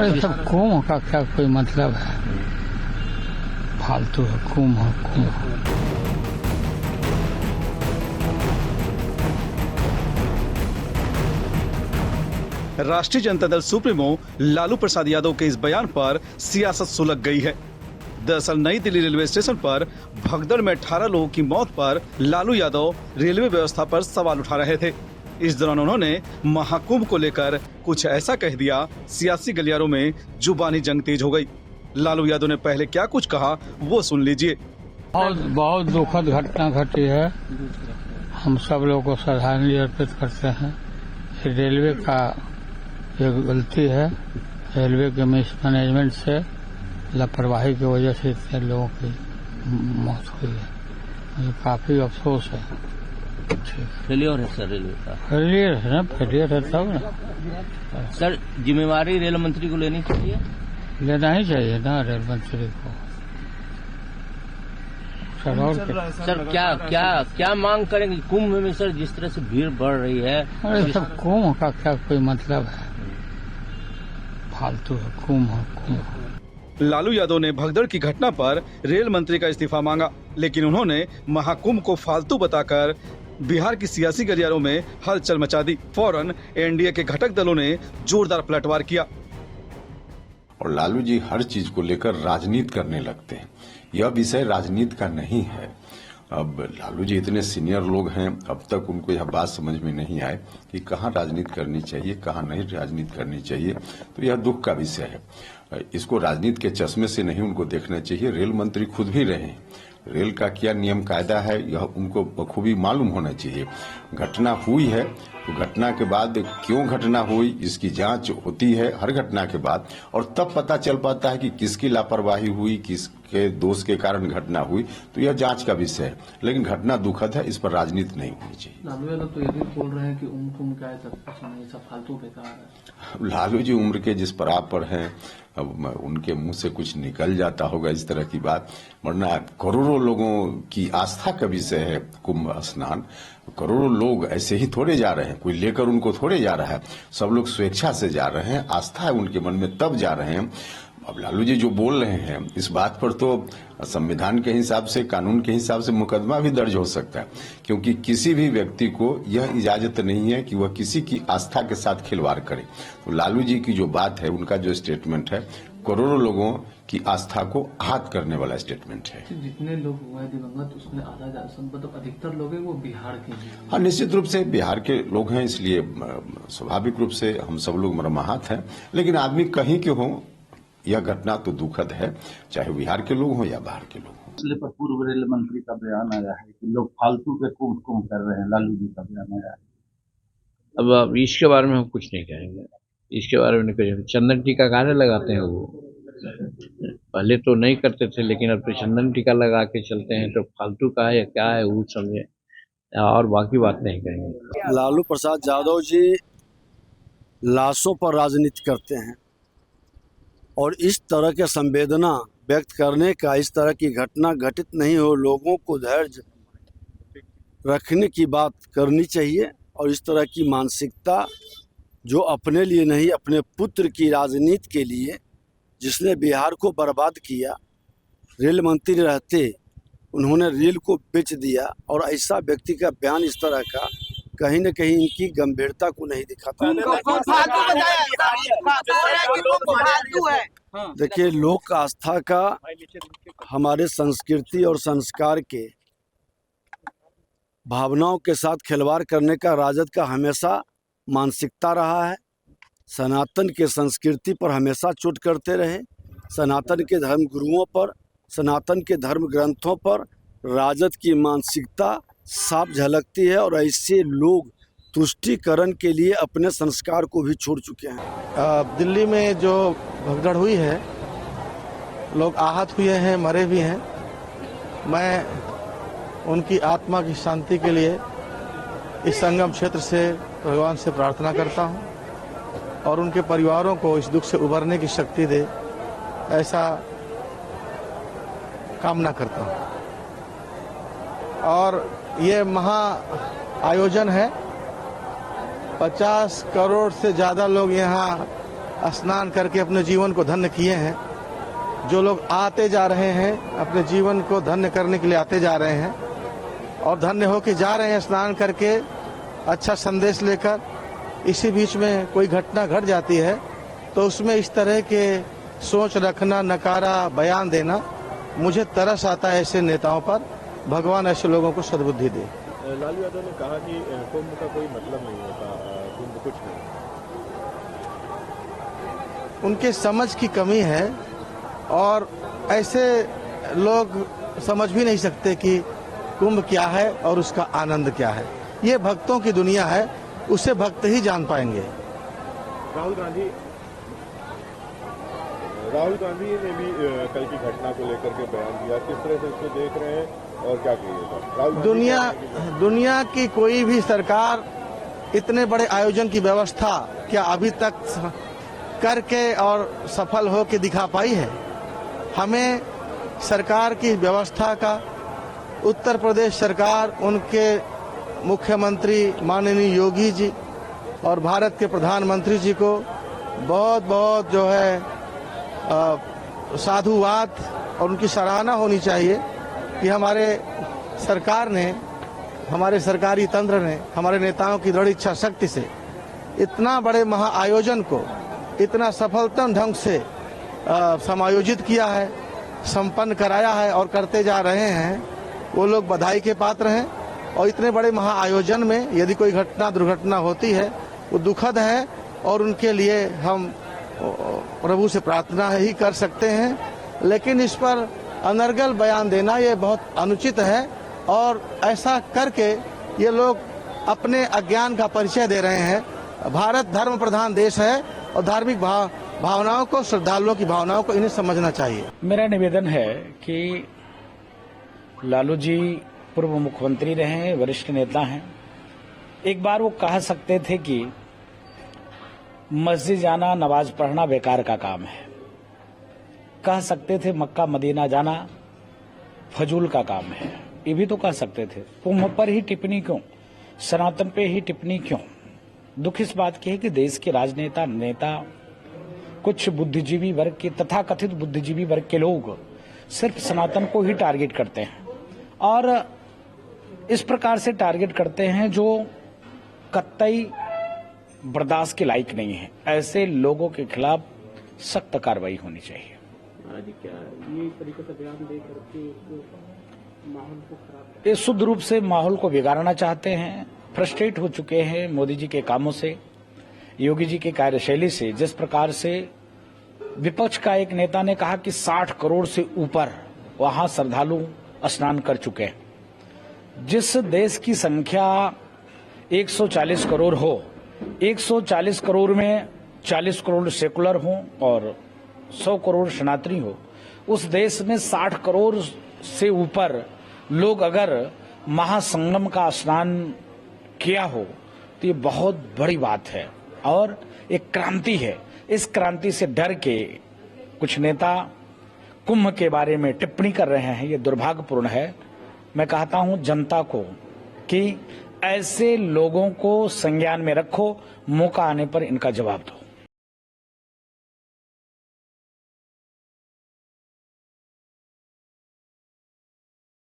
अरे सब कुम का क्या कोई मतलब है, फालतू है, कुम है, कुम है। राष्ट्रीय जनता दल सुप्रीमो लालू प्रसाद यादव के इस बयान पर सियासत सुलग गई है। दरअसल नई दिल्ली रेलवे स्टेशन पर भगदड़ में 18 लोगों की मौत पर लालू यादव रेलवे व्यवस्था पर सवाल उठा रहे थे। इस दौरान उन्होंने महाकुंभ को लेकर कुछ ऐसा कह दिया, सियासी गलियारों में जुबानी जंग तेज हो गई। लालू यादव ने पहले क्या कुछ कहा वो सुन लीजिए। बहुत दुखद घटना घटी है, हम सब लोगों को श्रद्धांजलि अर्पित करते हैं। रेलवे का ये गलती है, रेलवे के मैनेजमेंट से लापरवाही की वजह से इतने लोगों की मौत हुई है, मुझे काफी अफसोस है। फेलियर है सर रेलवे का, फेलियर है ना, फेलियर है तब ना सर। जिम्मेवारी रेल मंत्री को लेनी चाहिए, लेना ही चाहिए ना रेल मंत्री को। सर क्या क्या क्या मांग करेंगे कुंभ में सर, जिस तरह से भीड़ बढ़ रही है? अरे सब कुंभ का क्या कोई मतलब है, फालतू है, कुंभ है, कुंभ है। लालू यादव ने भगदड़ की घटना पर रेल मंत्री का इस्तीफा मांगा, लेकिन उन्होंने महाकुंभ को फालतू बताकर बिहार की सियासी गलियारों में हलचल मचा दी। फौरन एनडीए के घटक दलों ने जोरदार पलटवार किया। और लालू जी हर चीज को लेकर राजनीति करने लगते हैं। यह विषय राजनीति का नहीं है। अब लालू जी इतने सीनियर लोग हैं, अब तक उनको यह बात समझ में नहीं आए कि कहाँ राजनीति करनी चाहिए, कहाँ नहीं राजनीति करनी चाहिए। तो यह दुख का विषय है। इसको राजनीति के चश्मे से नहीं उनको देखना चाहिए। रेल मंत्री खुद भी रहे, रेल का क्या नियम कायदा है यह उनको बखूबी मालूम होना चाहिए। घटना हुई है तो घटना के बाद क्यों घटना हुई इसकी जांच होती है हर घटना के बाद, और तब पता चल पाता है कि किसकी लापरवाही हुई, किसके दोष के कारण घटना हुई। तो यह जांच का विषय है, लेकिन घटना दुखद है, इस पर राजनीति नहीं होनी चाहिए। लालू यादव तो ये भी बोल रहे हैं कि उम्र क्या है, सब फालतू बेकार है। लालू जी उम्र के जिस पड़ाव पर हैं, अब उनके मुंह से कुछ निकल जाता होगा इस तरह की बात, वरना करोड़ों लोगों की आस्था का विषय है कुंभ स्नान। करोड़ों लोग ऐसे ही थोड़े जा रहे हैं, कोई लेकर उनको थोड़े जा रहा है, सब लोग स्वेच्छा से जा रहे हैं, आस्था है उनके मन में तब जा रहे हैं। अब लालू जी जो बोल रहे हैं इस बात पर तो संविधान के हिसाब से, कानून के हिसाब से मुकदमा भी दर्ज हो सकता है, क्योंकि किसी भी व्यक्ति को यह इजाजत नहीं है कि वह किसी की आस्था के साथ खिलवाड़ करे। तो लालू जी की जो बात है, उनका जो स्टेटमेंट है, करोड़ों लोगों की आस्था को आहत करने वाला स्टेटमेंट है। जितने लोग हुए दिवंगत उसमें आधा मतलब अधिकतर लोग हैं वो बिहार के हैं। हाँ, निश्चित रूप से बिहार के लोग हैं, इसलिए स्वाभाविक रूप से हम सब लोग मर्माहत हैं। लेकिन आदमी कहीं के हों, यह घटना तो दुखद है, चाहे बिहार के लोग हों या बाहर के लोग हों। मसले पर पूर्व रेल मंत्री का बयान आया है कि लोग फालतू के कुंभ कर रहे हैं, लालू जी का बयान आया है। अब इसके बारे में हम कुछ नहीं कहेंगे, इसके बारे में नहीं कहेंगे। चंदन टीका काहे लगाते हैं वो, पहले तो नहीं करते थे, लेकिन अब तो चंदन टीका लगा के चलते हैं, तो फालतू का है या क्या है वो समझे, और बाकी बात नहीं कहेंगे। लालू प्रसाद यादव जी लाशों पर राजनीति करते हैं, और इस तरह के संवेदना व्यक्त करने का, इस तरह की घटना घटित नहीं हो, लोगों को धैर्य रखने की बात करनी चाहिए। और इस तरह की मानसिकता जो अपने लिए नहीं, अपने पुत्र की राजनीति के लिए, जिसने बिहार को बर्बाद किया, रेल मंत्री रहते उन्होंने रेल को बेच दिया, और ऐसा व्यक्ति का बयान इस तरह का कहीं न कहीं इनकी गंभीरता को नहीं दिखाता। देखिए, लोक आस्था का, हमारे संस्कृति और संस्कार के भावनाओं के साथ खिलवाड़ करने का राजद का हमेशा मानसिकता रहा है। सनातन के संस्कृति पर हमेशा चोट करते रहे, सनातन के धर्म गुरुओं पर, सनातन के धर्म ग्रंथों पर राजद की मानसिकता साफ झलकती है, और ऐसे लोग तुष्टीकरण के लिए अपने संस्कार को भी छोड़ चुके हैं। दिल्ली में जो भगदड़ हुई है, लोग आहत हुए हैं, मरे भी हैं। मैं उनकी आत्मा की शांति के लिए इस संगम क्षेत्र से भगवान से प्रार्थना करता हूं, और उनके परिवारों को इस दुख से उबरने की शक्ति दे, ऐसा कामना करता हूं। और ये महा आयोजन है, 50 करोड़ से ज़्यादा लोग यहाँ स्नान करके अपने जीवन को धन्य किए हैं, जो लोग आते जा रहे हैं अपने जीवन को धन्य करने के लिए आते जा रहे हैं और धन्य होके जा रहे हैं स्नान करके अच्छा संदेश लेकर। इसी बीच में कोई घटना घट जाती है तो उसमें इस तरह के सोच रखना, नकारा बयान देना, मुझे तरस आता है ऐसे नेताओं पर। भगवान ऐसे लोगों को सद्बुद्धि दे। लालू यादव ने कहा कि कुंभ का कोई मतलब नहीं होता, कुंभ कुछ नहीं। उनके समझ की कमी है और ऐसे लोग समझ भी नहीं सकते कि कुंभ क्या है और उसका आनंद क्या है। ये भक्तों की दुनिया है, उसे भक्त ही जान पाएंगे। राहुल गांधी ने भी कल की घटना को लेकर के बयान दिया, किस तरह से इसको देख रहे हैं और क्या कहिएगा? दुनिया की कोई भी सरकार इतने बड़े आयोजन की व्यवस्था क्या अभी तक करके और सफल हो के दिखा पाई है? हमें सरकार की व्यवस्था का, उत्तर प्रदेश सरकार, उनके मुख्यमंत्री माननीय योगी जी और भारत के प्रधानमंत्री जी को बहुत बहुत जो है साधुवाद और उनकी सराहना होनी चाहिए कि हमारे सरकार ने, हमारे सरकारी तंत्र ने, हमारे नेताओं की दृढ़ इच्छा शक्ति से इतना बड़े महाआयोजन को इतना सफलतम ढंग से समायोजित किया है, संपन्न कराया है और करते जा रहे हैं। वो लोग बधाई के पात्र हैं और इतने बड़े महाआयोजन में यदि कोई घटना दुर्घटना होती है वो दुखद है और उनके लिए हम प्रभु से प्रार्थना ही कर सकते हैं, लेकिन इस पर अनर्गल बयान देना ये बहुत अनुचित है और ऐसा करके ये लोग अपने अज्ञान का परिचय दे रहे हैं। भारत धर्म प्रधान देश है और धार्मिक भावनाओं को, श्रद्धालुओं की भावनाओं को इन्हें समझना चाहिए। मेरा निवेदन है कि लालू जी पूर्व मुख्यमंत्री रहे हैं, वरिष्ठ नेता हैं। एक बार वो कह सकते थे कि मस्जिद जाना, नमाज पढ़ना बेकार का काम है। कह सकते थे मक्का मदीना जाना फजूल का काम है, ये भी तो कह सकते थे। कुंभ पर ही टिप्पणी क्यों, सनातन पे ही टिप्पणी क्यों? दुख इस बात की है कि देश के राजनेता, नेता, कुछ बुद्धिजीवी वर्ग के, तथाकथित बुद्धिजीवी वर्ग के लोग सिर्फ सनातन को ही टारगेट करते हैं और इस प्रकार से टारगेट करते हैं जो कतई बर्दाश्त के लायक नहीं है। ऐसे लोगों के खिलाफ सख्त कार्रवाई होनी चाहिए। आज क्या ये तरीके से बयान दे करके माहौल को खराब, ये शुद्ध रूप से माहौल को बिगाड़ना चाहते हैं। फ्रस्ट्रेट हो चुके हैं मोदी जी के कामों से, योगी जी की कार्यशैली से। जिस प्रकार से विपक्ष का एक नेता ने कहा कि 60 करोड़ से ऊपर वहां श्रद्धालु स्नान कर चुके हैं। जिस देश की संख्या 140 करोड़ हो, 140 करोड़ में 40 करोड़ सेकुलर हो और 100 करोड़ सनातनी हो, उस देश में 60 करोड़ से ऊपर लोग अगर महासंगम का स्नान किया हो तो ये बहुत बड़ी बात है और एक क्रांति है। इस क्रांति से डर के कुछ नेता कुंभ के बारे में टिप्पणी कर रहे हैं, ये दुर्भाग्यपूर्ण है। मैं कहता हूं जनता को कि ऐसे लोगों को संज्ञान में रखो, मौका आने पर इनका जवाब दो।